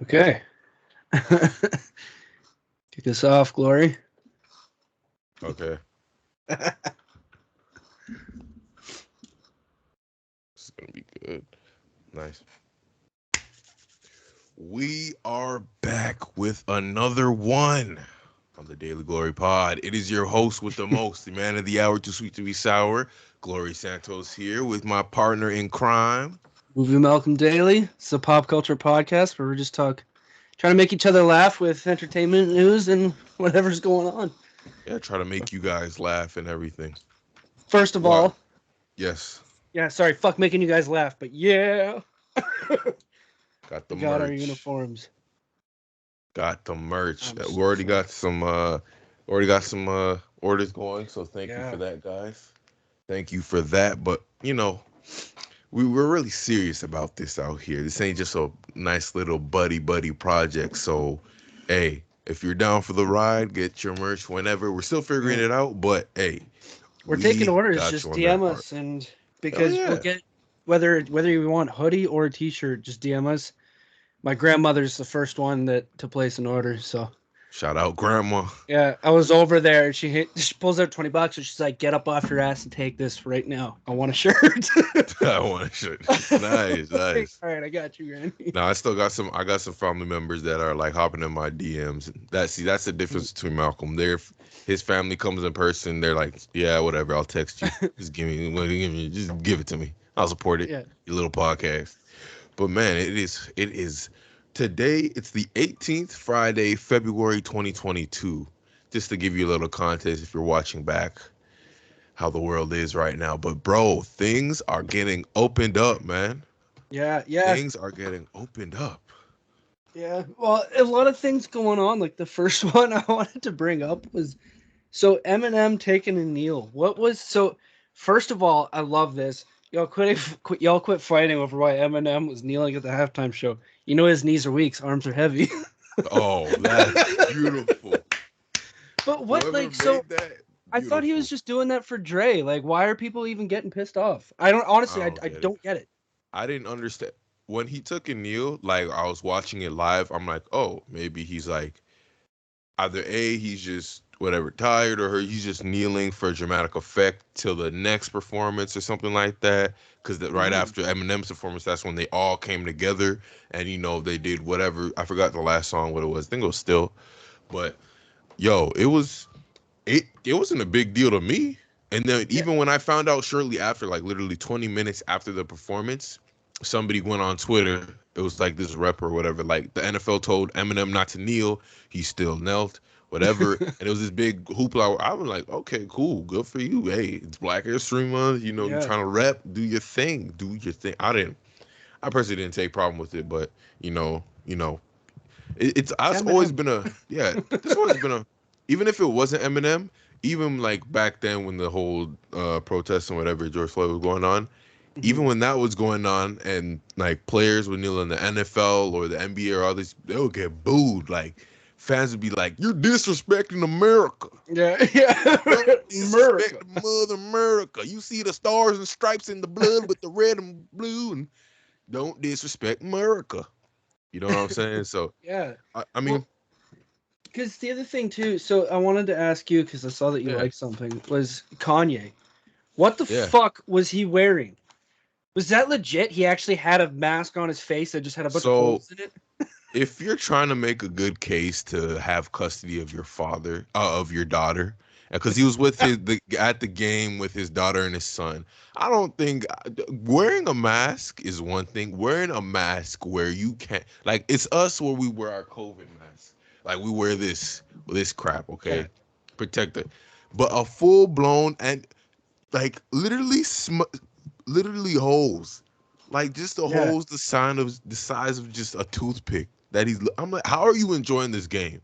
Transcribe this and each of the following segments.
Okay. Kick us off, Glory. Okay. This is gonna be good. Nice. We are back with another one on the Daily Glory Pod. It is your host with the most, the man of the hour, too sweet to be sour, Glory Santos here with my partner in crime. Movie Malcolm Daily. It's a pop culture podcast where we just trying to make each other laugh with entertainment news and whatever's going on. Yeah, try to make you guys laugh and everything. First of What? all, Yes. yeah, sorry, fuck making you guys laugh, but yeah, Got the we got our merch. uniforms. Got the merch. I'm We so already got fucked. some orders going, so thank you for Yeah. that, guys. Thank you for that. But we're really serious about this out here. This ain't just a nice little buddy project. So, hey, if you're down for the ride, get your merch whenever. We're still figuring Yeah. it out, but hey, We're taking we orders. got Just you on that DM part. us, and Hell because we'll yeah. get whether you want hoodie or a t-shirt, just DM us. My grandmother's the first one to place an order, so. Shout out grandma. Yeah, I was over there. She pulls out $20 and she's like, "Get up off your ass and take this right now. I want a shirt." I want to shit. Nice, Like, nice. all right, I got you, Granny. Now I got some family members that are like hopping in my DMs. That's the difference between Malcolm. His family comes in person. They're like, yeah, whatever. I'll text you. Just give it to me. I'll support it. Yeah, Your little podcast. But man, it is today. It's the 18th, Friday, February 2022. Just to give you a little context, if you're watching back, how the world is right now. But bro, things are getting opened up, man. yeah. Things are getting opened up. Yeah. Well, a lot of things going on. Like the first one I wanted to bring up was so Eminem taking a kneel. What was so? First of all, I love this. Y'all quit fighting over why Eminem was kneeling at the halftime show. You know his knees are weak, his arms are heavy. Oh, that's beautiful. But what, Whoever like, so made that, I thought he was beautiful. just doing that for Dre. Like, why are people even getting pissed off? I don't I honestly. I, don't I get it. don't get it. I didn't understand when he took a kneel. Like I was watching it live. I'm like, oh, maybe he's like either A, he's just whatever tired, or he's just kneeling for dramatic effect till the next performance or something like that. Because right Mhm. after Eminem's performance, that's when they all came together and they did whatever. I forgot the last song what it was. I think it was Still, but yo, it wasn't a big deal to me. And then Yeah. even when I found out shortly after, like literally 20 minutes after the performance, somebody went on Twitter. It was like this rapper or whatever. Like the NFL told Eminem not to kneel, he still knelt, whatever. And it was this big hoopla. I was like, okay, cool, good for you. Hey, it's Black History Month. You're Yeah. trying to rep, do your thing, do your thing. I personally didn't take problem with it, but it's It's that's always Eminem. been a yeah. This always been a even if it wasn't Eminem, even like back then when the whole protest and whatever George Floyd was going on, even Mhm. when that was going on and like players would kneel in the NFL or the NBA or all this, they would get booed. Like fans would be like, "You're disrespecting America. Yeah. Yeah. Don't disrespect America. Mother America. You see the stars and stripes in the blood with the red and blue, and don't disrespect America." You know what I'm saying? So Yeah. I mean, Well, because the other thing too. So I wanted to ask you because I saw that you yeah, liked something. Was Kanye? What the yeah. fuck was he wearing? Was that legit? He actually had a mask on his face that just had a bunch of So holes in it. if you're trying to make a good case to have custody of your father, of your daughter, because he was with at the game with his daughter and his son, I don't think wearing a mask is one thing. Wearing a mask where you can't, like, it's us where we wear our COVID mask, like we wear this crap, Yeah. okay, protect it, but a full blown and like literally holes, like just the Yeah. holes the size of just a toothpick. I'm like, how are you enjoying this game?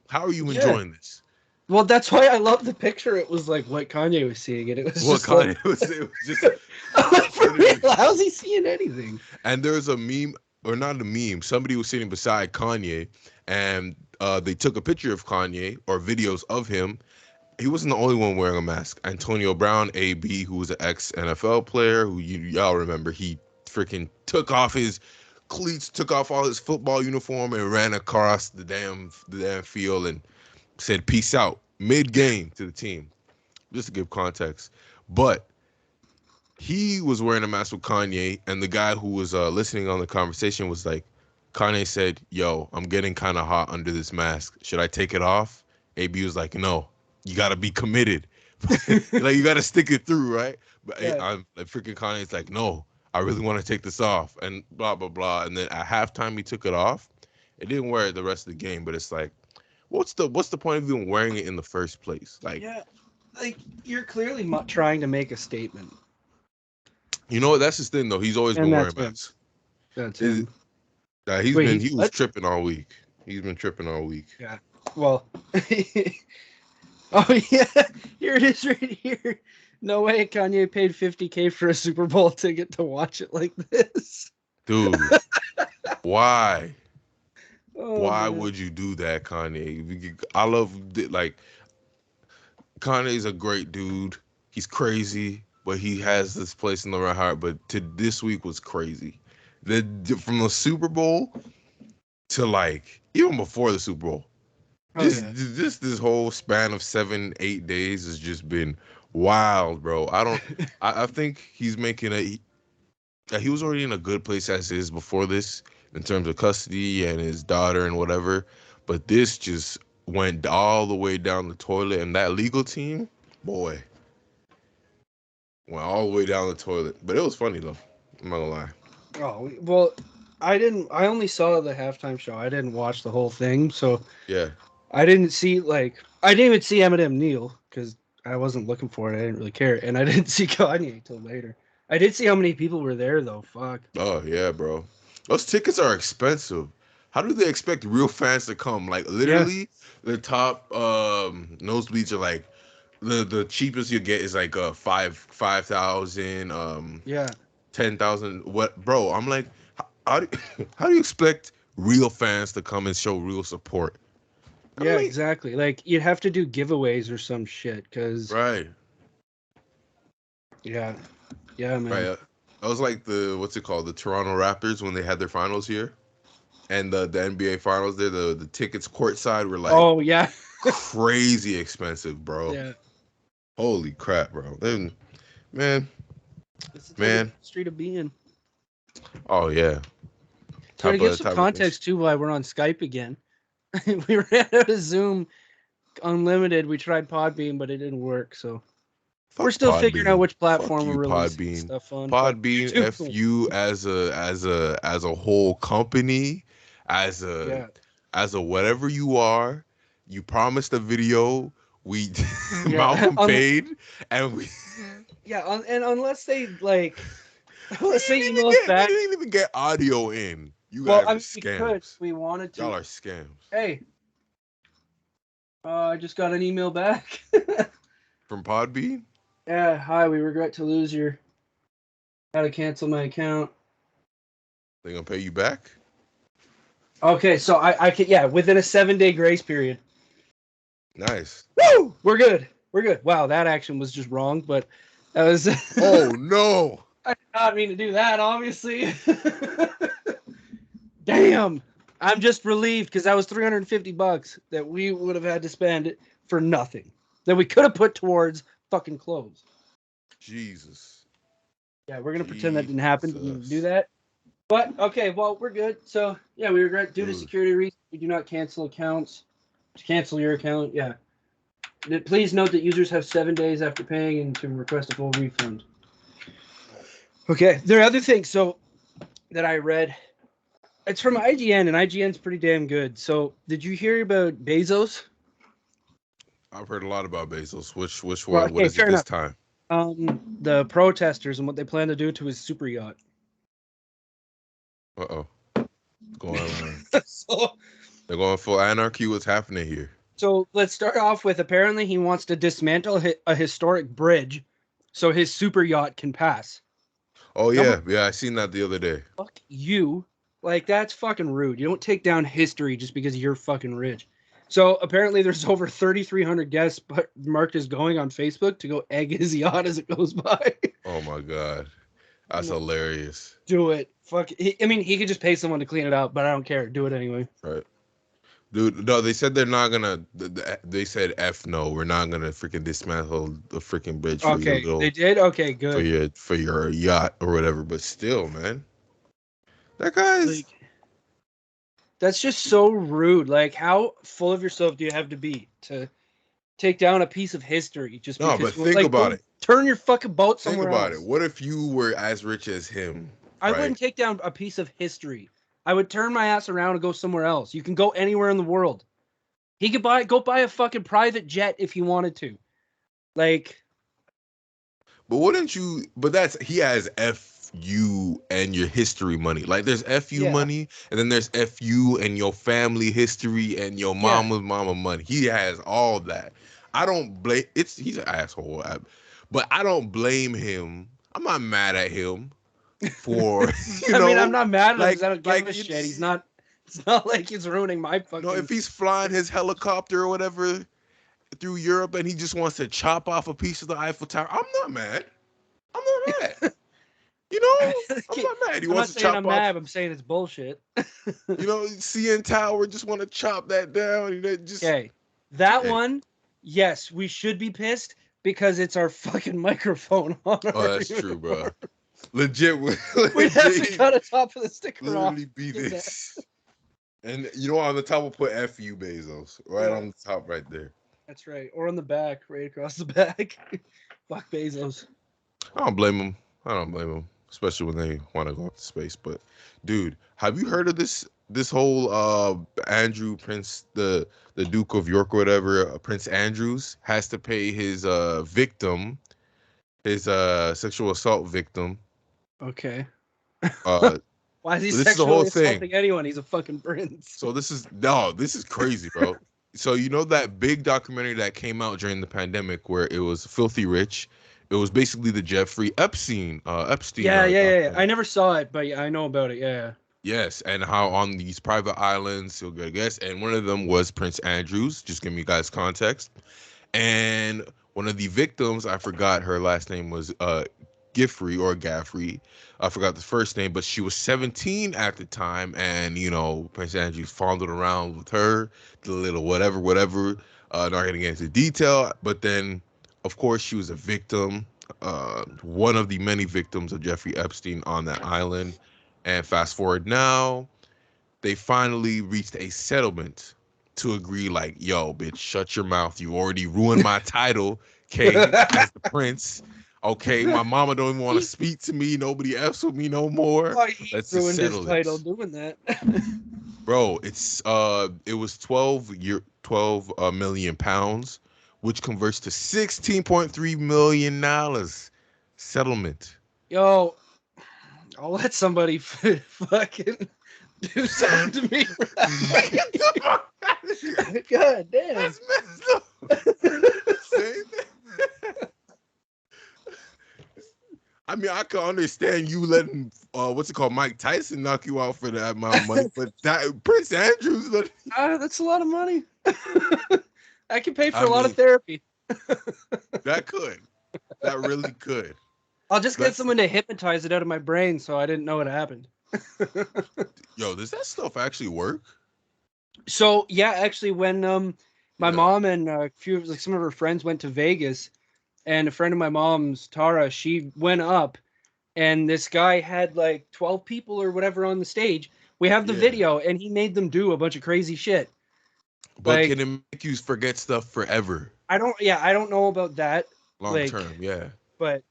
How are you Yeah. enjoying this? Well, that's why I love the picture. It was like what Kanye was seeing, and it was What just like, kind? It was just I'm like, for real, literally. how's he seeing anything? And there's a meme, or not a meme. Somebody was sitting beside Kanye, and they took a picture of Kanye or videos of him. He wasn't the only one wearing a mask. Antonio Brown, AB, who was an ex NFL player, who y'all remember, he freaking took off his cleats, took off all his football uniform, and ran across the damn field and said peace out mid-game to the team, just to give context. But he was wearing a mask with Kanye, and the guy who was listening on the conversation was like, Kanye said, yo, I'm getting kind of hot under this mask. Should I take it off? AB was like, no, you got to be committed. Like, you got to stick it through, right? But Yeah. I'm like, freaking Kanye's like, no, I really want to take this off, and blah, blah, blah. And then at halftime, he took it off. It didn't wear it the rest of the game, but it's like, what's the point of even wearing it in the first place? Like, Yeah, like you're clearly trying to make a statement. you know what? That's his thing, though. He's always And been that's wearing him. masks. That's him. He was what? tripping all week. He's been tripping all week. Yeah. Well. Oh yeah, here it is right here. No way Kanye paid $50K for a Super Bowl ticket to watch it like this. Dude, why? Oh, Why man. would you do that, Kanye? I love, like, Kanye's a great dude. He's crazy, but he has this place in the right heart. But this week was crazy. From the Super Bowl to, like, even before the Super Bowl. This whole span of 7-8 days has just been wild, bro. I think he's making he was already in a good place as is before this in terms of custody and his daughter and whatever, but this just went all the way down the toilet, and that legal team, boy, went all the way down the toilet. But it was funny though, I'm not gonna lie. Oh well, I only saw the halftime show. I didn't watch the whole thing, so Yeah. I didn't even see Eminem kneel because I wasn't looking for it. I didn't really care, and I didn't see Kanye till later. I did see how many people were there though. Fuck. Oh yeah, bro. Those tickets are expensive. How do they expect real fans to come? Like, literally, the top nosebleeds are like the cheapest you get is like 5,000 Yeah. 10,000. What, bro? I'm like, how do how do you expect real fans to come and show real support? Yeah, exactly. Like you'd have to do giveaways or some shit, cause Right. Yeah, man. Right. That was like what's it called? The Toronto Raptors when they had their finals here, and the NBA finals there. The tickets courtside were like, oh yeah, crazy expensive, bro. Yeah. Holy crap, bro. And, man. This is the street of being. Oh yeah. So to give some context too, why we're on Skype again. We ran out of Zoom Unlimited. We tried Podbean, but it didn't work. So we're still figuring out which platform we're releasing stuff on. Podbean, F you as a whole company, as a whatever you are. You promised a video. We Malcolm paid, and we. Yeah, and unless they like, let's say email us back. We didn't even get audio in. You guys are scams. We wanted to. Y'all are scams. Hey, I just got an email back. From Podbean? Yeah, hi, we regret to lose your... How to cancel my account. They gonna pay you back? Okay, so I can, within a 7-day grace period. Nice. Woo! We're good. Wow, that action was just wrong, but that was... Oh, no! I did not mean to do that, obviously. Damn! I'm just relieved because that was $350 that we would have had to spend for nothing. That we could have put towards fucking clothes. Jesus. Yeah, we're going to pretend that didn't happen and do that. But, okay, well, we're good. So, yeah, we regret, due to security reasons, we do not cancel accounts. To cancel your account, yeah. Please note that users have 7 days after paying and to request a full refund. Okay, there are other things that I read. It's from IGN, and IGN's pretty damn good. So, did you hear about Bezos? I've heard a lot about Bezos. Which one? Well, okay, what is it this time? The protesters and what they plan to do to his super yacht. Uh-oh. What's going on? They're going full anarchy. What's happening here? So let's start off with, apparently he wants to dismantle a historic bridge so his super yacht can pass. Oh, yeah. Yeah, I seen that the other day. Fuck you. Like, that's fucking rude. You don't take down history just because you're fucking rich. So apparently there's over 3,300 guests marked as going on Facebook to go egg his yacht as it goes by. Oh, my God. That's hilarious. Do it. Fuck. I mean, he could just pay someone to clean it up, but I don't care. Do it anyway. Right. Dude, no, they said they're not gonna. They said F no, we're not gonna freaking dismantle the freaking bridge for your Okay, they little did. Okay, good. for your yacht or whatever. But still, man, that guy's Like, that's just so rude. Like, how full of yourself do you have to be to take down a piece of history just no. because But you think like about go it. turn your fucking boat Think somewhere about it. else? What if you were as rich as him, I right? wouldn't take down a piece of history. I would turn my ass around and go somewhere else. You can go anywhere in the world. He could go buy a fucking private jet if he wanted to. Like, But wouldn't you? But that's he has FU and your history money. Like there's FU yeah, money, and then there's FU and your family history and your yeah. mama's mama money. He has all that. I don't blame. He's an asshole, but I don't blame him. I'm not mad at him for I mean, I'm not mad at him like because I don't give a shit. He's not. It's not like he's ruining my no, if fucking. he's flying his helicopter or whatever through Europe and he just wants to chop off a piece of the Eiffel Tower, I'm not mad. I'm not mad. You know, I'm not mad. He I'm not wants to saying chop I'm off, mad. I'm saying it's bullshit. CN Tower, just want to chop that down. Just Okay, that hey. one, yes, we should be pissed because it's our fucking microphone on Oh, our that's true, bro. uniform. Legit, We'd have to cut a top of the sticker off. literally be this. And on the top we'll put FU Bezos. Right on the top right there. That's right. Or on the back, right across the back. Fuck Bezos. I don't blame him. Especially when they want to go into space. But dude, have you heard of this whole Andrew Prince, the Duke of York or whatever, Prince Andrews has to pay his victim, his sexual assault victim. Okay. Uh Why is he this is the whole sexually thing. assaulting anyone? He's a fucking prince. So this is crazy, bro. So you know that big documentary that came out during the pandemic where it was Filthy Rich? It was basically the Jeffrey Epstein. Yeah. I never saw it, but I know about it. Yeah. Yes, and how on these private islands, you'll get a guess, and one of them was Prince Andrews. Just give you guys context. And one of the victims, I forgot her last name was Giffrey or Gaffrey. I forgot the first name, but she was 17 at the time, and Prince Andrews fondled around with her, the little whatever. Not gonna get into detail, but then, of course, she was a victim, one of the many victims of Jeffrey Epstein on that island. And fast forward now, they finally reached a settlement to agree, like, yo, bitch, shut your mouth. You already ruined my title, okay, as the prince. Okay, my mama don't even want to speak to me. Nobody else with me no more. Let's just ruined his settle title this. doing that. Bro, it was 12 million pounds, which converts to $16.3 million settlement. Yo, I'll let somebody fucking do something to me for that. God damn. That's messed up. I mean, I can understand you letting Mike Tyson knock you out for that amount of money, but that Prince Andrews, that's a lot of money. I can pay for a lot of therapy. That really could. I'll just get someone to hypnotize it out of my brain so I didn't know what happened. Yo, does that stuff actually work? So yeah, actually, when my mom and a few some of her friends went to Vegas, and a friend of my mom's, Tara, she went up, and this guy had like 12 people or whatever on the stage. We have the video, and he made them do a bunch of crazy shit. But can it make you forget stuff forever? I don't know about that. Long term, yeah. But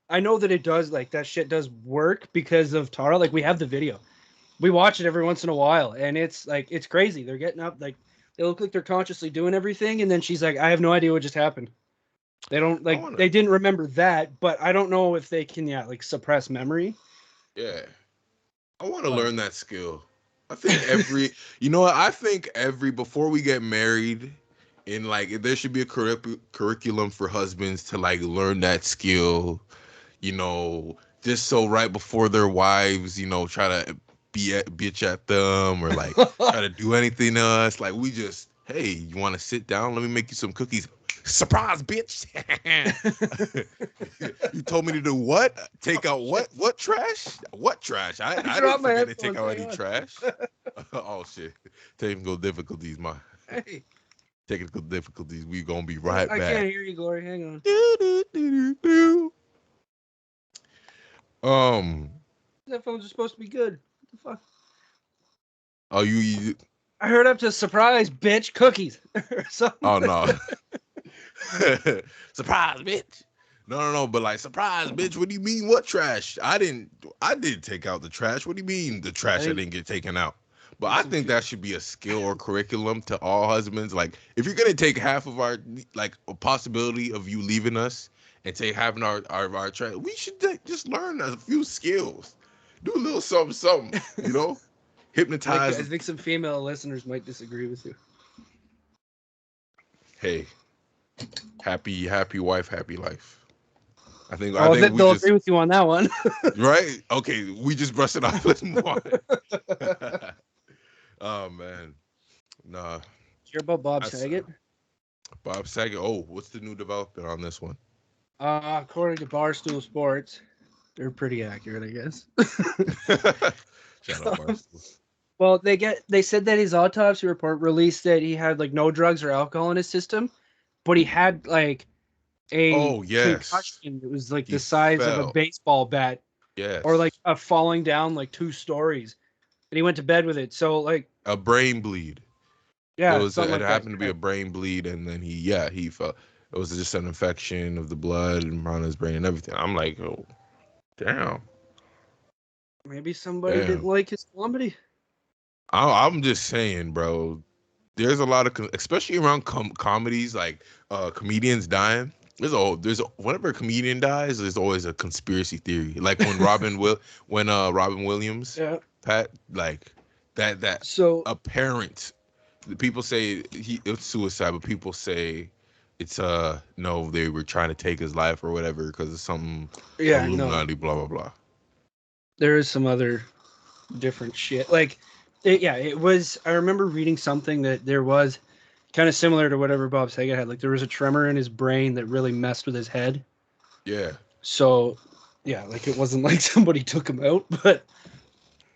I know that it does, like, that shit does work because of Tara. Like, we have the video. We watch it every once in a while, and it's like, it's crazy. They're getting up, like, they look like they're consciously doing everything, and then she's like, I have no idea what just happened. They don't, like, they didn't remember that, but I don't know if they can, like, suppress memory. Yeah. I want to learn that skill. I think before we get married, there should be a curriculum for husbands to, like, learn that skill, just so right before their wives, try to bitch at them or, like, try to do anything to us. Like, we just, hey, you want to sit down? Let me make you some cookies. Surprise, bitch. You told me to do what? Take out what? What trash? What trash? I didn't dropped my forget to take headphones. out Hang any on. trash. Oh shit. Technical difficulties, my Hey, technical difficulties. We gonna be right I back. can't hear you, Glory. Hang on. Do, do, do, do, do. Headphones are supposed to be good. What the fuck? Oh you I heard up to surprise, bitch, cookies or something. oh no. Surprise, bitch. No, but like surprise, bitch. What do you mean what trash? I did take out the trash. What do you mean the trash I think didn't get taken out? But there's I some think that should be a skill or curriculum to all husbands. Like if you're gonna take half of our like a possibility of you leaving us and take half of our trash, we should just learn a few skills. Do a little something, you know? Hypnotize. I think some female listeners might disagree with you. Hey, happy wife, happy life. I Oh, think we they'll just agree with you on that one. right. Okay, we just brushed it off. Let's move on. Oh man, nah. Hear about Bob That's Saget? Bob Saget. Oh, what's the new development on this one? According to Barstool Sports, they're pretty accurate, I guess. Shout out Barstool. Well, they said that his autopsy report released that he had like no drugs or alcohol in his system, but he had like a Oh yes, concussion. It was like he the size of a fell. baseball bat, or like Yes, a falling down like 2 stories, and he went to bed with it. So like, a brain bleed. yeah, something It like that. happened to be a brain bleed, and then he fell. It was just an infection of the blood and around his brain and everything. I'm like, oh, damn. Maybe somebody didn't Damn. like his comedy. I'm just saying, bro. There's a lot of, especially around comedies, like comedians dying. Whenever a comedian dies, there's always a conspiracy theory. Like when Robin Williams, Yeah. Pat, like that So apparent. The people say it's suicide, but people say it's no, they were trying to take his life or whatever because of some yeah, no, Illuminati, blah blah blah. there is some other different shit. Like, it was. I remember reading something that there was kind of similar to whatever Bob Saget had. Like, there was a tremor in his brain that really messed with his head. Yeah. So, yeah, like it wasn't like somebody took him out, but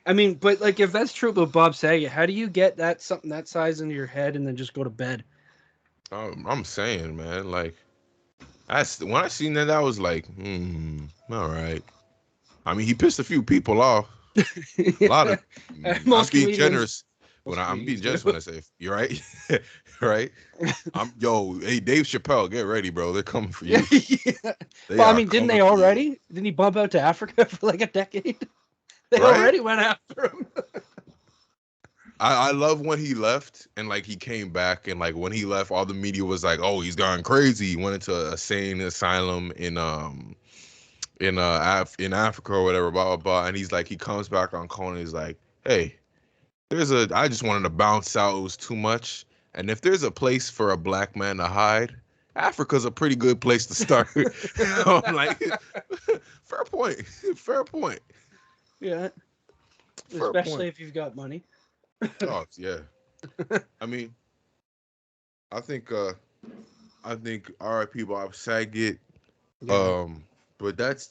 I mean, but like if that's true about Bob Saget, how do you get that something that size into your head and then just go to bed? I'm saying, man, like when I seen that, I was like, all right. I mean, he pissed a few people off. A lot of. I'm Most being comedians. generous when Most I'm being comedians generous do. when I say you're right, right. Hey, Dave Chappelle, get ready, bro. They're coming for you. Yeah. They Well, I are mean, didn't coming they for you, already? Didn't he bump out to Africa for like a decade? They right? already went after him. I love when he left and like he came back and like when he left, all the media was like, "Oh, he's gone crazy." He went into a sane asylum in Africa or whatever, blah blah blah. And he's like, he comes back on Conan. He's like, "Hey, I just wanted to bounce out. It was too much. And if there's a place for a black man to hide, Africa's a pretty good place to start." I'm like, fair point, fair point, Yeah, fair especially point. if you've got money. Oh yeah. I mean, I think R.I.P. Bob Saget. Yeah, Um, but that's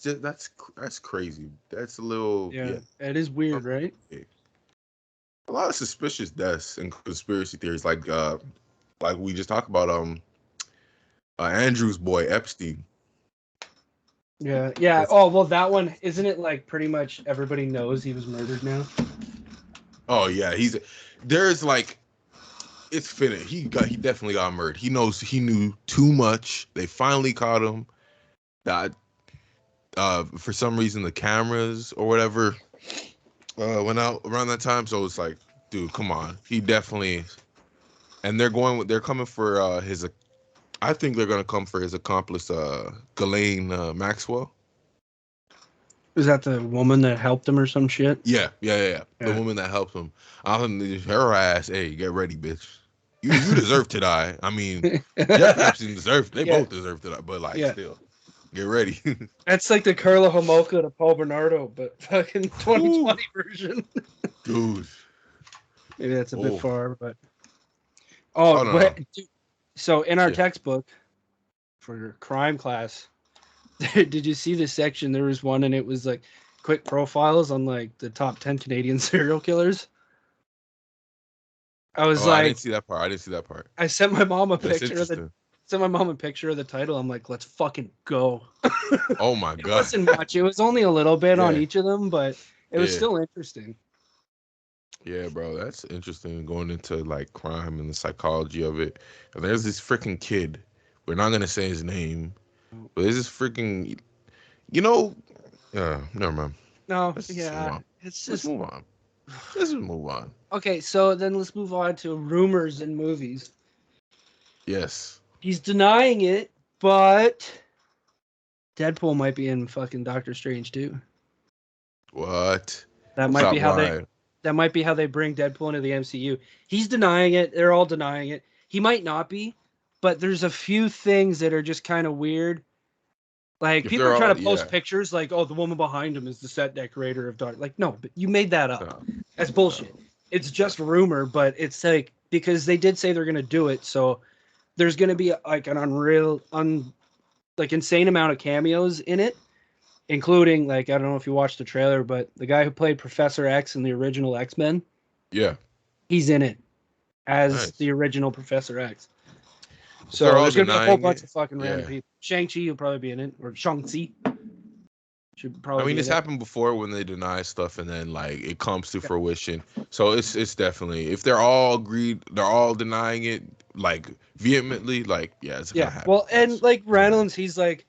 crazy. That's a little yeah, yeah. it is weird, right? A lot of suspicious deaths and conspiracy theories, like we just talked about Andrew's boy Epstein. Yeah, yeah. That's, Oh, well, that one isn't it. Like pretty much everybody knows he was murdered now. oh yeah, there's like it's finished. He definitely got murdered. He knew too much. They finally caught him. That for some reason the cameras or whatever went out around that time. So it's like, dude, come on. He definitely and they're coming for his. I think they're gonna come for his accomplice, Ghislaine Maxwell. Is that the woman that helped him or some shit? Yeah. The Yeah. woman that helped him. Her ass. Hey, get ready, bitch. You deserve to die. I mean, Jeffrey Epstein deserved. They Yeah, both deserve to die. But like, yeah. still, get ready. That's like the Carla Homolka to Paul Bernardo, but fucking Ooh, 2020 version. dude. Maybe that's a bit Oh, far, but oh no, no. so in our Yeah. textbook, for crime class. Did you see the section? There was one, and it was like quick profiles on like the top 10 Canadian serial killers. I was Oh, I like, didn't see that part. I didn't see that part. I sent my mom a That's picture of the interesting. sent my mom a picture of the title. I'm like, let's fucking go. Oh my It god. wasn't much. It was only a little bit on Yeah, each of them, but it was yeah, still interesting. yeah, bro. That's interesting. Going into like crime and the psychology of it. And there's this freaking kid. We're not gonna say his name, but there's this freaking. You know. Never mind. No, Let's just move yeah, on. it's Let's just move on. Let's just move on. okay. So then let's move on to rumors in movies. Yes. He's denying it, but Deadpool might be in fucking Doctor Strange too. What? That might be Stop how they lying. that might be how they bring Deadpool into the MCU. He's denying it. They're all denying it. He might not be, but there's a few things that are just kind of weird. Like If people are they're trying all, to post yeah. pictures like, "Oh, the woman behind him is the set decorator of Dark." Like, no, but you made that up. No, That's no. bullshit. It's just rumor, but it's like because they did say they're gonna do it, so there's gonna be like an like insane amount of cameos in it, including like I don't know if you watched the trailer, but the guy who played Professor X in the original X-Men, Yeah. he's in it as Nice. the original Professor X. If they're So all there's gonna be a whole denying bunch it, of fucking random yeah. people. Shang-Chi will probably be in it, or Shang-Chi should I probably mean, be it's in it. happened before when they deny stuff and then like it comes to fruition. So it's definitely if they're all agreed, they're all denying it like vehemently. Like yeah, it's gonna Yeah. happen. Well, and like It's gonna happen. Reynolds, he's like,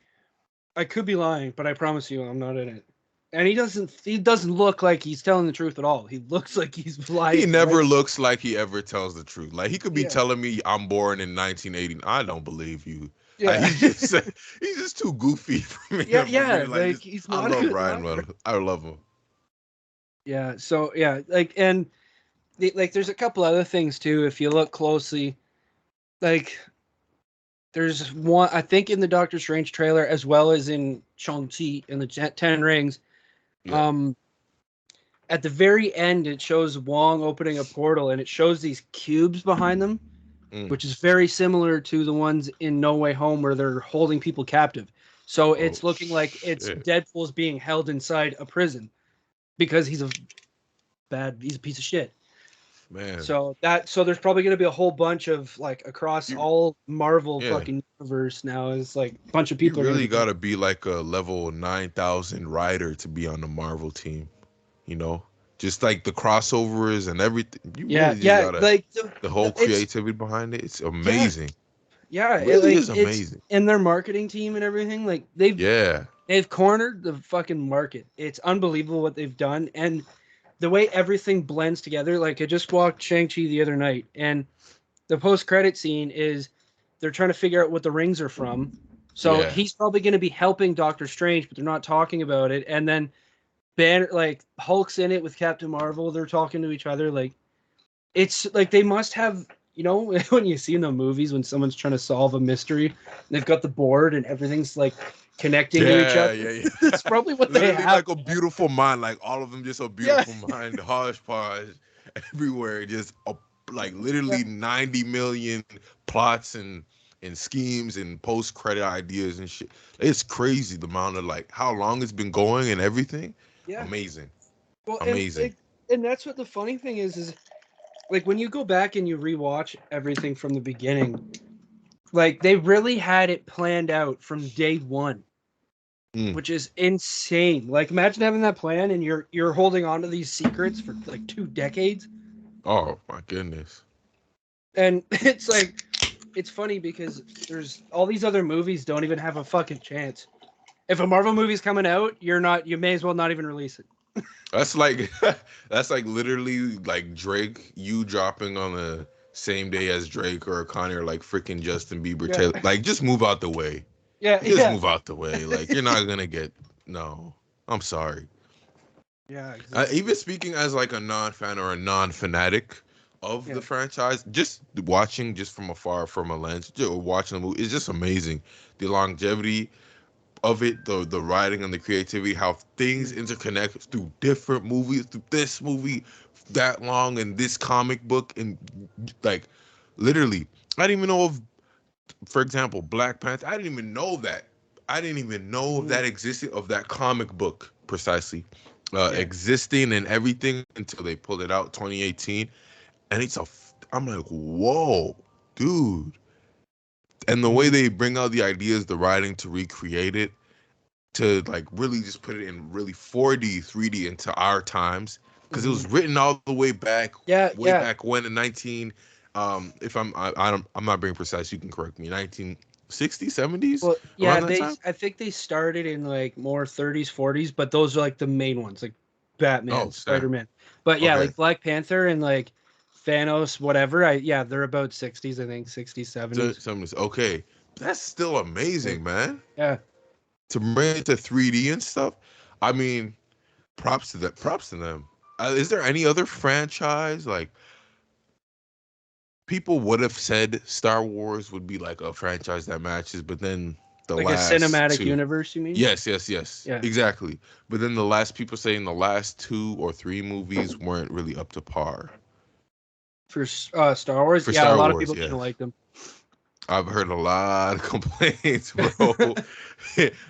I could be lying, but I promise you, I'm not in it. And he doesn't look like he's telling the truth at all. He looks like he's He lying. Right? never looks like he ever tells the truth. Like he could be Yeah. telling me I'm born in 1980. I don't believe you. Like Yeah. he's just too goofy for me Yeah. for me Yeah. to like Like just. he's I not a love good Ryan liar. Reynolds. I love him. Yeah. So yeah, like and like there's a couple other things too. If you look closely, like there's one I think in the Doctor Strange trailer as well as in Shang-Chi in the Ten Rings. Yeah. Um, at the very end, it shows Wong opening a portal, and it shows these cubes behind them, Mm. which is very similar to the ones in No Way Home where they're holding people captive. So Oh it's looking like it's shit, Deadpool's being held inside a prison because he's a piece of shit. man. So there's probably gonna be a whole bunch of like across You all Marvel yeah. fucking universe now. It's like a bunch of You people are gonna really be dead. gotta be like a level 9,000 rider to be on the Marvel team. You know, just like the crossovers and everything. You Yeah, really just yeah, gotta like the whole it's creativity behind it. It's yeah, amazing. yeah, it, Really like is it's amazing. in their marketing team and everything. Like Yeah. they've cornered the fucking market. It's unbelievable what they've done and the way everything blends together. Like I just walked Shang-Chi the other night and the post-credit scene is they're trying to figure out what the rings are from. So Yeah. he's probably going to be helping Doctor Strange, but they're not talking about it. And then Banner, like Hulk's in it with Captain Marvel. They're talking to each other. Like it's like they must have, when you see in the movies when someone's trying to solve a mystery, they've got the board and everything like connecting to each Yeah, other. yeah, That's yeah. probably what they Literally have. like a beautiful mind, like all of them just a Yeah, beautiful mind, hodgepodge everywhere, just like yeah, literally 90 million plots and schemes and post credit ideas and shit. It's crazy the amount of like how long it's been going and everything. yeah. Amazing, Well, amazing. and that's what the funny thing is like when you go back and you rewatch everything from the beginning, like they really had it planned out from day one, Mm. which is insane. Like imagine having that plan and you're holding on to these secrets for like 2 decades. Oh my goodness. And it's like it's funny because there's all these other movies don't even have a fucking chance. If a Marvel movie's coming out, you may as well not even release it. That's like that's like literally like Drake, you dropping on the same day as Drake or Kanye or like freaking Justin Bieber, Yeah. Taylor. Like just move out the way. Yeah, Just yeah. move out the way. Like you're not gonna get no. I'm sorry. Yeah, exactly. Even speaking as like a non-fan or a non-fanatic of Yeah. the franchise, just watching just from afar from a lens, just watching the movie is just amazing. The longevity of it, the writing and the creativity, how things Mm. interconnect through different movies, through this movie that long and this comic book and like literally, I didn't even know if for example, Black Panther. I didn't even know that. I didn't even know Mm, that existed of that comic book precisely yeah. existing and everything until they pulled it out 2018, and I'm like, whoa, dude. And the way Mm, they bring out the ideas, the writing to recreate it, to like really just put it in really 4D, 3D into our times, because it mhm. was written all the Yeah, way yeah. back when in 19. If I'm not being precise, you can correct me. 1960s, 70s, Well, around yeah, that time. I think they started in like more 30s, 40s, but those are like the main ones, like Oh, Batman, snap. Spider-Man. But yeah, Okay. like Black Panther and like Thanos, whatever. Yeah, they're about 60s, I think, 60s, 70s. Somebody's okay. That's still So, amazing, man. yeah. To bring it to 3D and stuff. I mean, props to that. Props to them. Is there any other franchise like people would have said Star Wars would be like a franchise that matches, but then the Like a last cinematic two. universe, you mean? Yes, yes, yes. Yeah. Exactly. But then the last people saying the last 2 or 3 movies weren't really up to par. For Star Wars, For yeah, a Star lot of Wars, people didn't yes. like them. I've heard a lot of complaints, bro.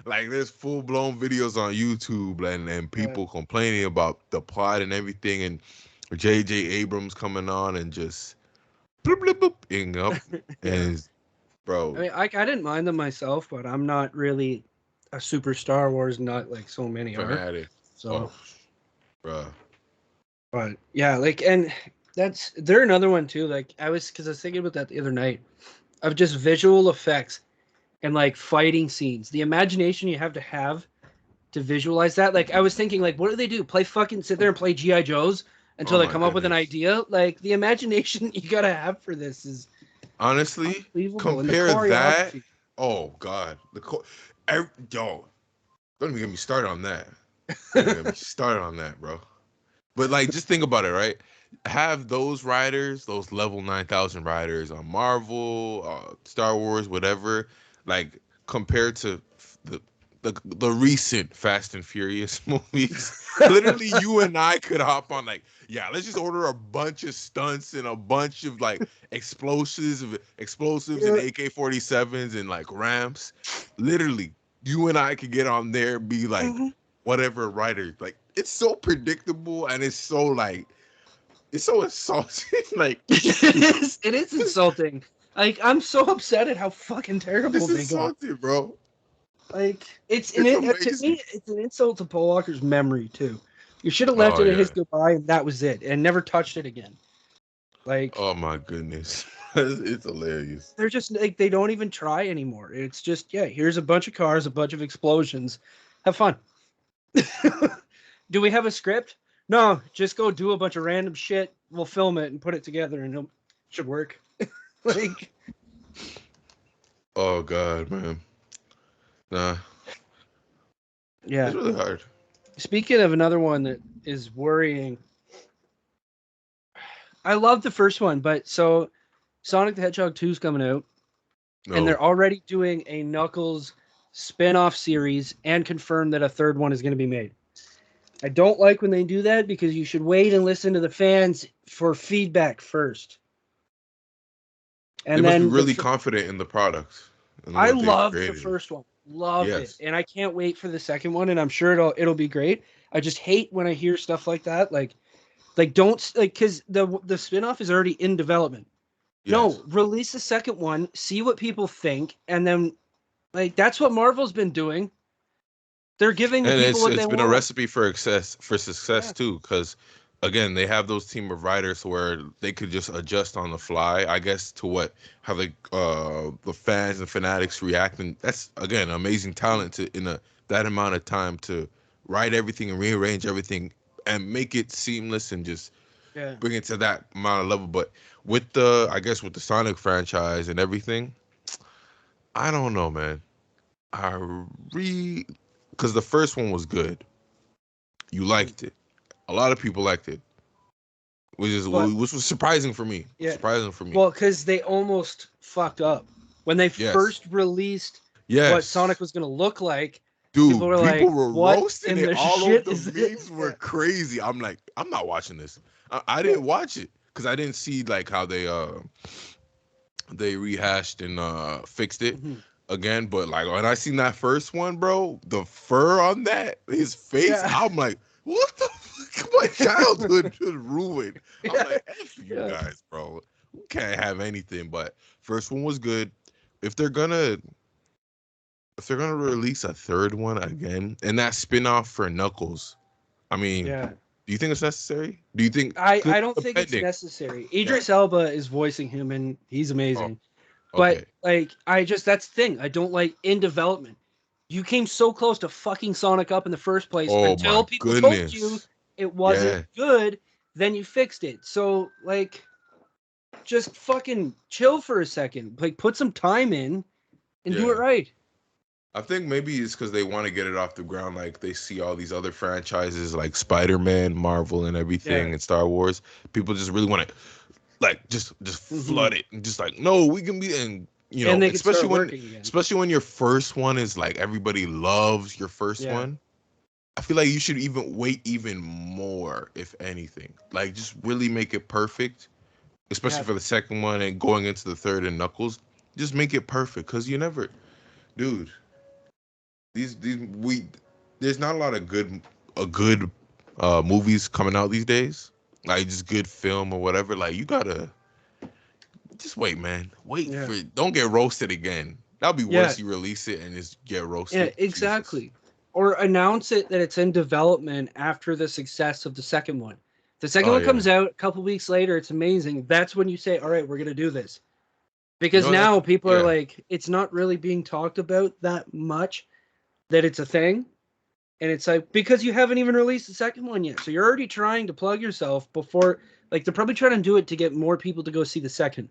Like there's full blown videos on YouTube and Yeah. people complaining about the plot and everything, and J.J. Abrams coming on and just bloop, bloop, bloop, ing up, Yeah. and I bro, mean, I didn't mind them myself, but I'm not really a super Star Wars nut like so many are. fanatic. So, Oh, bro. but yeah, like, and they're another one too. Like, because I was thinking about that the other night of just visual effects and like fighting scenes. The imagination you have to visualize that. Like, I was thinking, like, what do they do? Play fucking sit there and play GI Joes Oh until they my come up with an goodness. idea. Like, the imagination you gotta have for this is Honestly, unbelievable, and the compare that. choreography. Oh God, yo, don't even get me started on that. Don't even get me started on that, bro. But like, just think about it, right? Have those riders, those level 9,000 riders on Marvel, Star Wars, whatever, like compared to the the recent Fast and Furious movies. Literally, you and I could hop on like, yeah, let's just order a bunch of stunts and a bunch of like explosives and Yeah. AK-47s and like ramps. Literally, you and I could get on there and be like Mhm. whatever writer. Like it's so predictable and it's so like it's so insulting. Like It is insulting. Like, I'm so upset at how fucking terrible it's they got. insulting, bro. Like, It's to amazing. me, it's an insult to Paul Walker's memory too. You should have left Oh it at yeah. his goodbye, and that was it, and never touched it again. Like, Oh my goodness. It's hilarious. they're just like they don't even try anymore. It's just, yeah, here's a bunch of cars, a bunch of explosions. Have fun. Do we have a script? No, just go do a bunch of random shit. We'll film it and put it together, and it should work. Like, Oh god, man. Nah, yeah. it's really hard. Speaking of another one that is worrying, I love the first one, but so Sonic the Hedgehog 2 is coming out, and No. they're already doing a Knuckles spin-off series and confirmed that a third one is going to be made. I don't like when they do that because you should wait and listen to the fans for feedback first. They And must be then really confident in the product and I what they've loved the created. first one. Loved it. Yes. And I can't wait for the second one, and I'm sure it'll be great. I just hate when I hear stuff like that. Like don't like cuz the spin-off is already in development. Yes. No, release the second one, see what people think, and then like that's what Marvel's been doing. They're giving the And people what they it's been a want. recipe for success Yeah. too, because again, they have those team of writers where they could just adjust on the fly, I guess, to what how the fans and fanatics react, and that's again amazing talent to in a that amount of time to write everything and rearrange everything and make it seamless and just Yeah. bring it to that amount of level. But with the I guess with the Sonic franchise and everything, I don't know, man. I re because the first one was good. You Mhm. liked it. A lot of people liked it, But which was surprising for me. yeah. Surprising for me. Well, cuz they almost fucked up. When they Yes. first released what Sonic Yes. was going to look like, people were Dude, people like, were "What roasting in it. the All of shit the is this?" memes were Yeah. crazy. I'm like, I'm not watching this. I Well, didn't watch it because I didn't see like how they they rehashed and fixed it Mhm. again. But like when I seen that first one, bro, the fur on that, his face, Yeah. I'm like, what the fuck? My childhood just ruined. I'm Yeah. like, F you Yeah. guys, bro. We can't have anything. But first one was good. If they're gonna if they're gonna release a third one again and that spin-off for Knuckles, I mean, Yeah. do you think it's necessary? Do you think I don't think it's depending? necessary. Yeah. Idris Elba is voicing him, and he's Oh, amazing. But okay. like, that's the thing. I don't like in development. You came so close to fucking Sonic up in the first place Oh until my people told you goodness. it wasn't Yeah. good. Then you fixed it. So like, just fucking chill for a second. Like, put some time in and do it Yeah. right. I think maybe it's because they want to get it off the ground. Like they see all these other franchises like Spider-Man, Marvel, and Yeah. everything, and Star Wars. People just really want to like just Hmm. flood it and just like no, we can be and And they could especially start when working again. your first one is like everybody loves your first Yeah. one. I feel like you should even wait even more, if anything. Like just really make it perfect, especially Yeah. for the second one and going into the third and Knuckles. Just make it perfect because you never, dude. These we there's not a lot of good movies coming out these days. Like just good film or whatever. Like you gotta just wait, man. Wait Yeah. for it. Don't get roasted again. That'll be Yeah. worse. You release it and just get Yeah. roasted. Jesus. Exactly. Or announce it that it's in development after the success of the second one. The second Oh one yeah. comes out a couple weeks later. It's amazing. That's when you say, "All right, we're gonna do this." You Because know that's now people are yeah. like, it's not really being talked about that much that it's a thing. And it's like, because you haven't even released the second one yet. So you're already trying to plug yourself before, like, they're probably trying to do it to get more people to go see the second.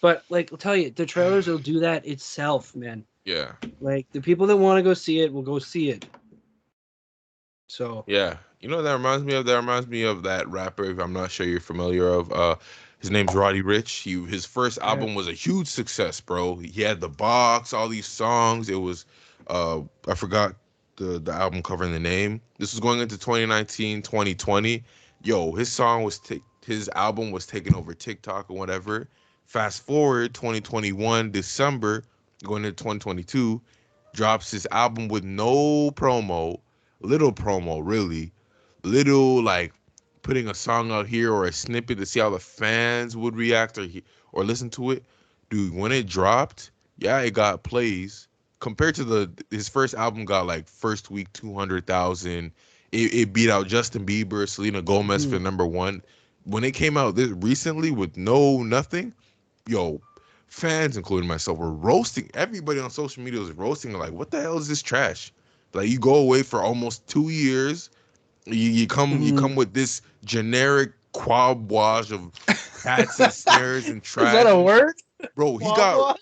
But, like, I'll tell you, the trailers will do that itself, man. Yeah. Like, the people that want to go see it will go see it. So, Yeah. You know what that reminds me of? That reminds me of that rapper, if I'm not sure you're familiar of. His name's Roddy Rich. His first yeah. album was a huge success, bro. He had the box, all these songs. It was I forgot the album covering the name. This was going into 2019, 2020. Yo, his album was taking over TikTok or whatever. Fast forward 2021, December, going into 2022, drops his album with no promo, little promo, really, little like putting a song out here or a snippet to see how the fans would react or listen to it. Dude, when it dropped, yeah, it got plays compared to his first album got like first week 200,000. It beat out Justin Bieber, Selena Gomez for Mhm. number one. When it came out this recently with no nothing, yo, fans, including myself, were roasting. Everybody on social media was roasting, like, what the hell is this trash? Like, you go away for almost 2 years, you come Mhm. with this generic quab wash of cats and snares and Is that trash. a word? Bro, Wagwan?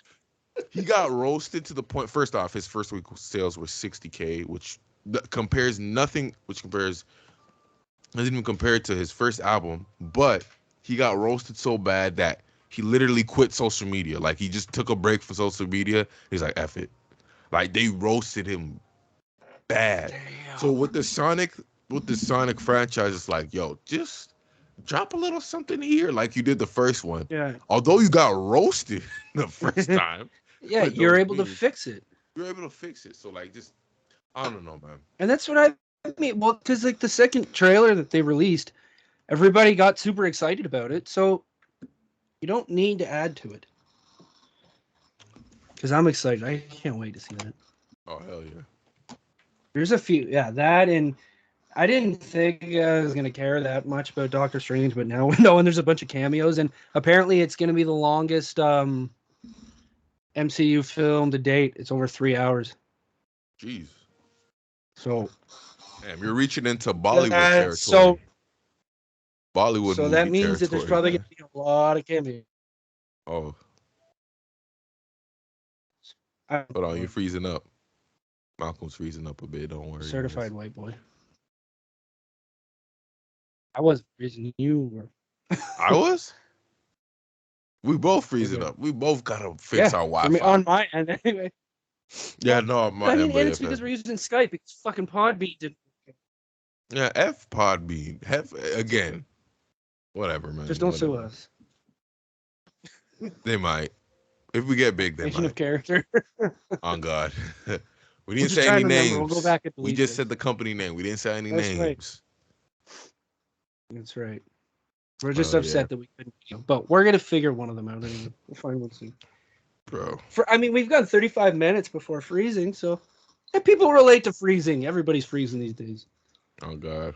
he got roasted to the point. First off, his first week sales were 60K, which compares nothing. Which compares doesn't even compare it to his first album. But he got roasted so bad that he literally quit social media. Like he just took a break from social media. He's like, F it. Like they roasted him bad. So Damn. with the Sonic franchise, it's like, yo, just drop a little something here, like you did the first one. Yeah. Although you got roasted the first time Yeah, with you're those able to memes, fix it. you're able to fix it. So like, just I don't know, man. And that's what I mean. Well, because, like, the second trailer that they released, everybody got super excited about it. So you don't need to add to it. Because I'm excited. I can't wait to see that. Oh hell yeah. There's a few, yeah, that, and I didn't think I was gonna care that much about Doctor Strange, but now knowing there's a bunch of cameos, and apparently it's gonna be the longest MCU film to date. It's over 3 hours. Jeez. So Damn, you're reaching into Bollywood that's territory. so Bollywood so movie that means that there's territory, probably gonna man. be a lot of cameos. Oh, I'm hold on, you're freezing up. Malcolm's freezing up a bit. Don't worry, certified guys. white boy. I wasn't reason you were. I was. We both We're freezing good. up. We both gotta fix Yeah, our for me Wi-Fi. on my end anyway. Yeah, Well, no, on my I mean, end, but and it's if because we're using Skype. It's fucking Podbean didn't. yeah, F Podbean, F It's okay. again. Whatever, Just man. don't sue Whatever. us. They might. If we get big, they Nation might. of character. On God. We We'll didn't just say try any and remember. We'll go names. back and We delete just this. said the company name. We didn't say any That's right. names. That's right. We're just Oh upset yeah, that we couldn't, but we're gonna figure one of them out anyway. We'll find one soon. bro. We've got 35 minutes before freezing, so people relate to freezing. Everybody's freezing these days, Oh God.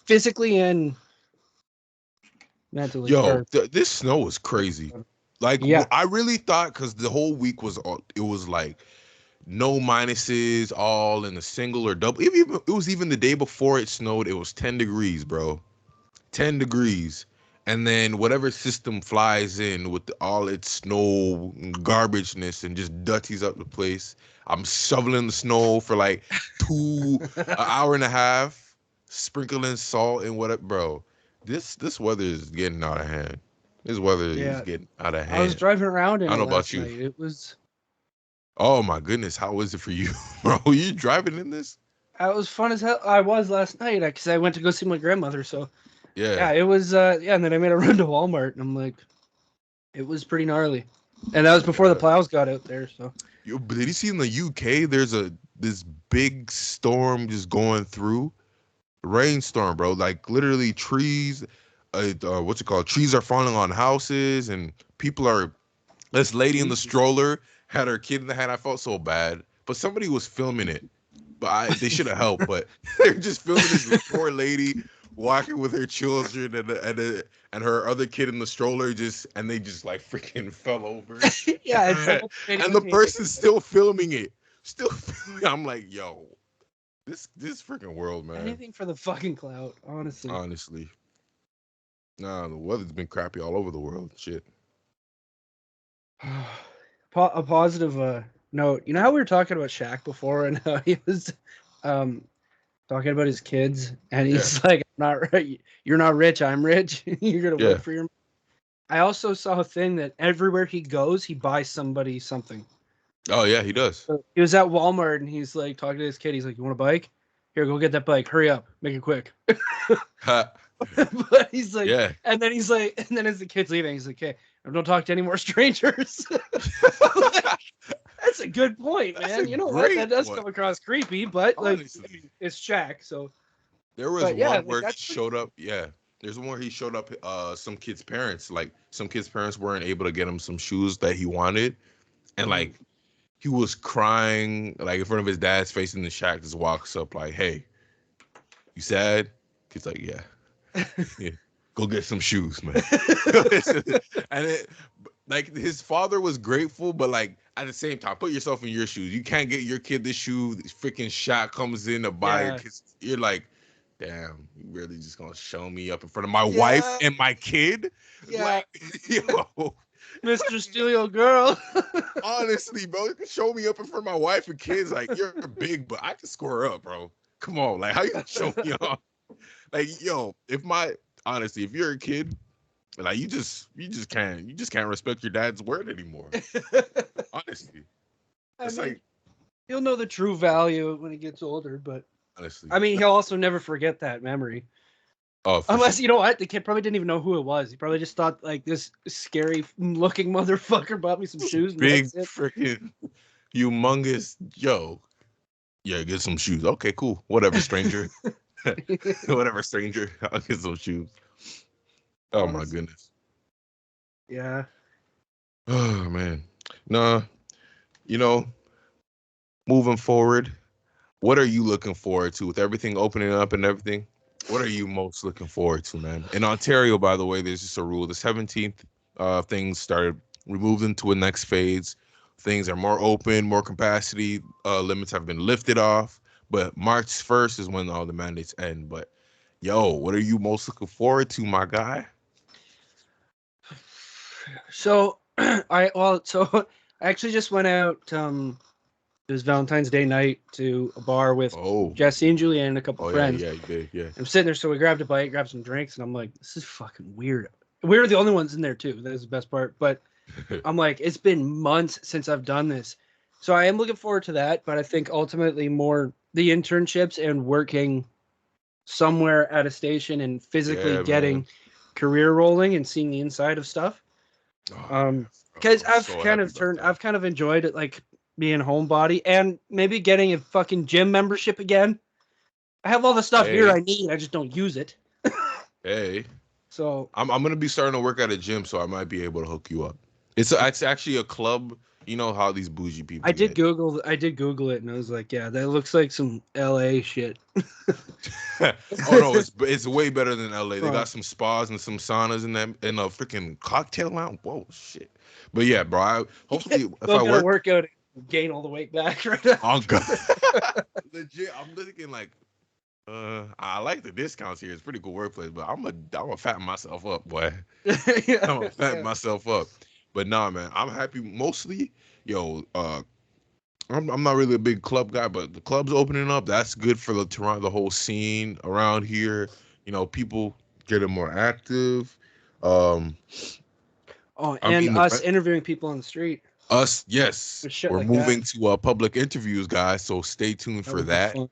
physically and mentally. Yo, Or this snow was crazy. Like yeah, I really thought because the whole week it was like no minuses, all in a single or double. It was even the day before it snowed. It was 10 degrees, bro. 10 degrees. And then whatever system flies in with all its snow garbageness and just dutties up the place. I'm shoveling the snow for like an hour and a half, sprinkling salt and whatever, bro. This weather is getting out of hand. This weather is yeah. getting out of I was hand. driving around I in don't it know about last you. night. It was Oh my goodness, how is it for you, bro? You driving in this? fun as hell. I was last night because I went to go see my grandmother. So Yeah. yeah, it was yeah. And then I made a run to Walmart, and I'm like, it was pretty gnarly. And that was before the Yeah. plows got out there. So But did you see in the UK? There's this big storm just going through, rainstorm, bro. Like literally trees, what's it called? Trees are falling on houses, and people are. This lady in the Jesus. stroller had her kid in the hand. I felt so bad, but somebody was filming it. But they should have helped. But they're just filming this poor lady walking with her children and her other kid in the stroller and they just like freaking fell over. Yeah, it's And the person's still filming it. Still filming. I'm like, yo, this freaking world, man. anything for the fucking clout, honestly. Honestly. Nah, the weather's been crappy all over the world. Shit. A positive note. You know how we were talking about Shaq before, and how he was talking about his kids, and Yeah. he's like, "I'm not right. You're not rich. I'm rich. You're gonna Yeah. work for your." I also saw a thing that everywhere he goes, he buys somebody something. Oh yeah, he does. So he was at Walmart, and he's like talking to his kid. He's like, "You want a bike? Here, go get that bike. Hurry up, make it quick." Ha. But he's like, Yeah. and then he's like, and then as the kid's leaving, he's like, "Okay, don't talk to any more strangers." That's a good point, That's man. a You know what? great That does one. come across creepy, but like, I Honestly. mean, it's Shaq, so. There was But yeah, one like where he that's pretty. showed up. Yeah, there's one where he showed up. Some kids' parents, like some kids' parents, weren't able to get him some shoes that he wanted, and like he was crying, like in front of his dad's face. In the Shack just walks up, like, "Hey, you sad?" He's like, "Yeah, yeah. Go get some shoes, man." And like his father was grateful, but like at the same time, put yourself in your shoes. You can't get your kid this shoe. This freaking Shaq comes in to buy it. Yeah, 'Cause you're like, damn, you really just gonna show me up in front of my wife yeah, and my kid? yeah, Like, yo, Mr. Steal Girl. honestly, bro, you can show me up in front of my wife and kids. Like, you're big, but I can square up, bro. Come on, like, how you gonna show me off? Like, yo, honestly, if you're a kid, like you just can't respect your dad's word anymore. Honestly, I it's mean, like he'll know the true value when he gets older, but honestly, I mean, he'll also never forget that memory. oh, for Unless sure. you know what, the kid probably didn't even know who it was. He probably just thought like this scary looking motherfucker bought me some shoes, and Big that's it. freaking humongous, yo, yeah, get some shoes. Okay, cool. Whatever, stranger. Whatever, stranger. I'll get some shoes. Oh my Honestly, goodness. yeah. Oh man. Nah, you know, moving forward, what are you looking forward to with everything opening up and everything? What are you most looking forward to, man? In Ontario, by the way, there's just a rule. The 17th, things started removed into a next phase. Things are more open, more capacity. Limits have been lifted off. But March 1st is when all the mandates end. But yo, what are you most looking forward to, my guy? So so I actually just went out. It was Valentine's Day night to a bar with Oh, Jesse and Julianne and a couple oh yeah, friends. yeah, you did, yeah. I'm sitting there, so we grabbed a bite, grabbed some drinks, and I'm like, this is fucking weird. We were the only ones in there too. That was the best part. But I'm like, it's been months since I've done this. So I am looking forward to that, but I think ultimately more the internships and working somewhere at a station and physically Yeah, man. getting career rolling and seeing the inside of stuff. Oh, Because I'm so happy about that. I've kind of enjoyed it, like being homebody and maybe getting a fucking gym membership again. I have all the stuff here Hey, I need, I just don't use it. hey, So I'm gonna be starting to work at a gym, so I might be able to hook you up. It's actually a club. You know how these bougie people get. I did Google it and I was like, yeah, that looks like some LA shit. Oh no, it's way better than LA. They Oh, got some spas and some saunas in them in a freaking cocktail lounge. Whoa, shit. But yeah, bro. Hopefully, if go I get a work, workout and gain all the weight back right now. on God, legit, I'm thinking like, I like the discounts here. It's pretty cool workplace, but I'm a fatten myself up, boy. I'm yeah, gonna fatten yeah. myself up. But nah, man, I'm happy. Mostly, yo, I'm not really a big club guy, but the club's opening up. That's good for the Toronto, the whole scene around here. People getting more active. Um, Oh, I and mean, us interviewing people on the street us, yes, with shit we're like that. moving to public interviews, guys. So stay tuned That for would be that. fun.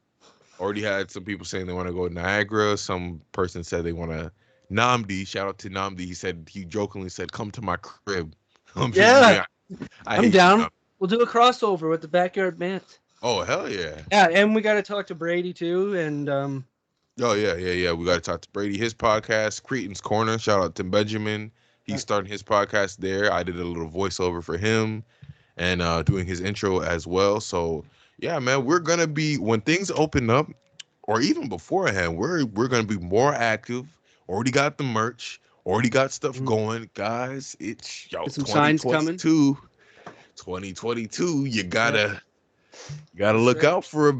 Already had some people saying they want to go to Niagara. Some person said they want to Namdi. Shout out to Namdi. He jokingly said, "Come to my crib." I'm just Yeah, kidding. I I'm hate you, down. Namdi. We'll do a crossover with the backyard band. Oh hell yeah. Yeah, and we got to talk to Brady too. And Oh yeah. We got to talk to Brady. His podcast, Cretan's Corner. Shout out to Benjamin. He's starting his podcast there. I did a little voiceover for him and doing his intro as well. So yeah, man, we're gonna be when things open up, or even beforehand, we're gonna be more active. Already got the merch. Already got stuff going, guys. It's get some signs coming. 2022. 2022. Yeah, You gotta that's look right. out for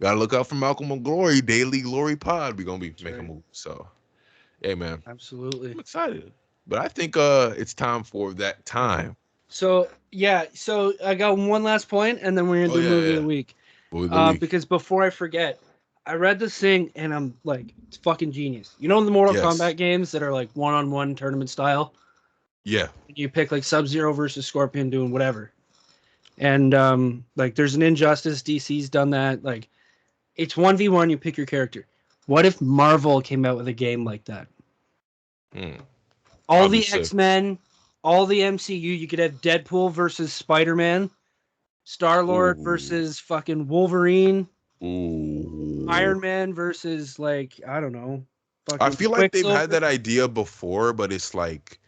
gotta look out for Malcolm and Glory, Daily Glory Pod. We're gonna be That's making right. moves. So hey man, Absolutely. I'm excited. But I think it's time for that time. So yeah, so I got one last point, and then we're gonna Oh do yeah, movie of yeah. the week. Movie of the week. Because before I forget, I read this thing, and I'm like, it's fucking genius. You know the Mortal Yes. Kombat games that are like one-on-one tournament style. Yeah. You pick like Sub-Zero versus Scorpion doing whatever, and like there's an Injustice. DC's done that. Like it's 1v1. You pick your character. What if Marvel came out with a game like that? Hmm. All That'd be the sick. X-Men, all the MCU. You could have Deadpool versus Spider-Man. Star-Lord Ooh. versus fucking Wolverine, Ooh. Iron Man versus like I don't know, I fucking feel like they've had Quicksilver. that idea before, but it's like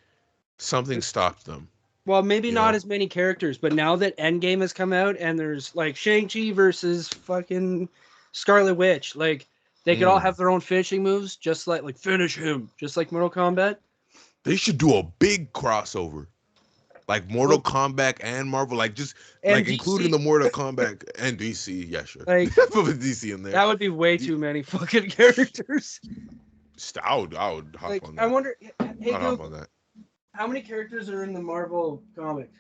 something stopped them. Well, maybe You not know? as many characters, but now that Endgame has come out and there's like Shang-Chi versus fucking Scarlet Witch, like they could all Mm. have their own finishing moves, just like finish him, just like Mortal Kombat. They should do a big crossover. Like Mortal Well, Kombat and Marvel, like just and like including DC, the Mortal Kombat and DC. Yeah, sure. like Put DC in there. that would be way D- too many fucking characters. I would hop Like on I that. wonder, hey I'd hop on Google, that. how many characters are in the Marvel comics?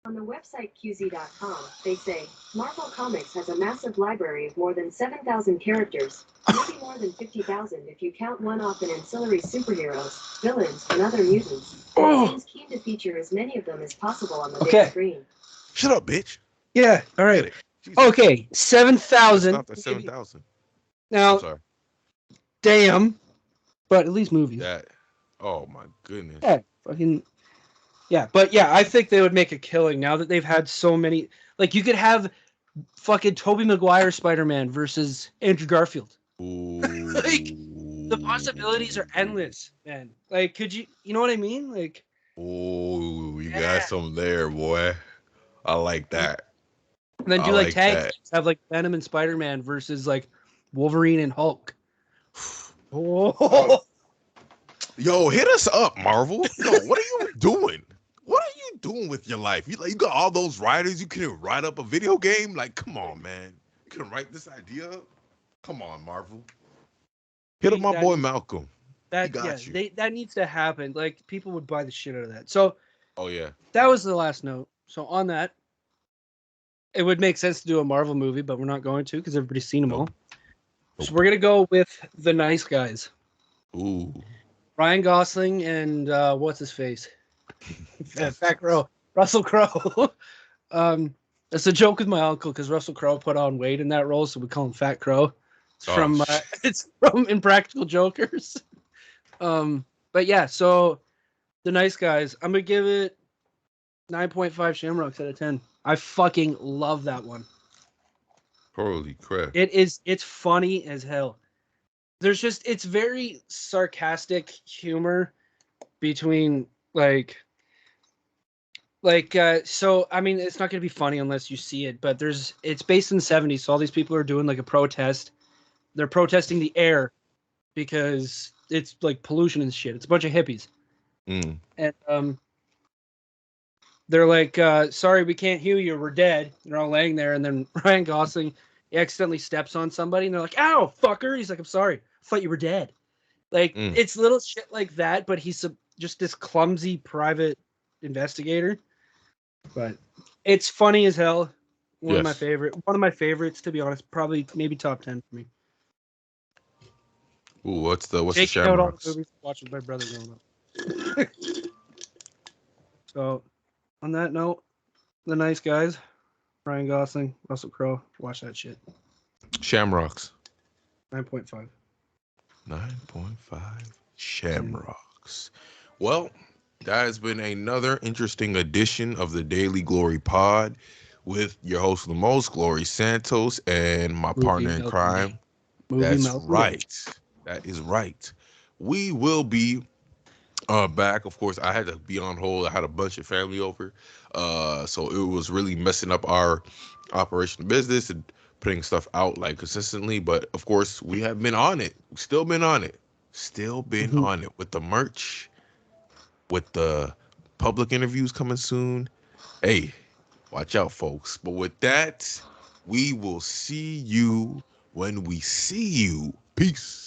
On the website QZ.com, they say, Marvel Comics has a massive library of more than 7,000 characters, maybe more than 50,000 if you count one-off and ancillary superheroes, villains, and other mutants. And it seems keen to feature as many of them as possible on the big Okay. screen. Shut up, bitch. Yeah. All Get right. it. Jesus. Okay. It's 7,000. not the 7,000. I'm Now, sorry. damn. But at least movies. That. Oh my goodness. Yeah. Fucking. Yeah. But yeah, I think they would make a killing now that they've had so many. Like you could have fucking Tobey Maguire Spider-Man versus Andrew Garfield. Ooh. Like the possibilities are endless, man. Like, could you know what I mean? Like, Ooh, you got yeah. some there, boy. I like that. And then I do like like tag that. teams, have like Venom and Spider-Man versus like Wolverine and Hulk. Oh, Yo, hit us up, Marvel. Yo, what are you doing? What are you doing with your life? You got all those writers. You couldn't write up a video game? Like, come on, man. You couldn't write this idea up? Come on, Marvel. Hit up my that boy needs, Malcolm. He got you. that needs to happen. Like people would buy the shit out of that. So Oh yeah. that was the last note. So on that, it would make sense to do a Marvel movie, but we're not going to because everybody's seen them all. Nope. So we're gonna go with The Nice Guys. Ooh. Ryan Gosling and what's his face? Fat Crow. Russell Crowe. It's a joke with my uncle because Russell Crowe put on weight in that role, so we call him Fat Crow. Oh, It's from Impractical Jokers. But But yeah, so The Nice Guys, I'm gonna give it 9.5 Shamrocks out of 10. I fucking love that one. Holy crap. It's funny as hell. It's very sarcastic humor between so I mean it's not going to be funny unless you see it, but it's based in the 70s, so all these people are doing like a protest. They're protesting the air because it's like pollution and shit. It's a bunch of hippies. Mm. And they're like, sorry, we can't heal you, we're dead. They're all laying there, and then Ryan Gosling accidentally steps on somebody, and they're like, ow, fucker. He's like, I'm sorry, I thought you were dead. Like, it's little shit like that, but he's just this clumsy private investigator. But it's funny as hell. One of my favorites, to be honest. Probably maybe top 10 for me. Ooh, what's the Taking out all the Shamrocks? movies I watched with my brother growing up. So, on that note, The Nice Guys, Ryan Gosling, Russell Crowe, watch that shit. Shamrocks. 9.5. 9.5 Shamrocks. Well, that has been another interesting edition of the Daily Glory Pod with your host of the most, Glory Santos, and my partner in crime. That's right. That is right. We will be back. Of course, I had to be on hold. I had a bunch of family over. So it was really messing up our operation business and putting stuff out like consistently. But of course, we have been on it. Still been on it. Still been on it with the merch, with the public interviews coming soon. Hey, watch out, folks. But with that, we will see you when we see you. Peace.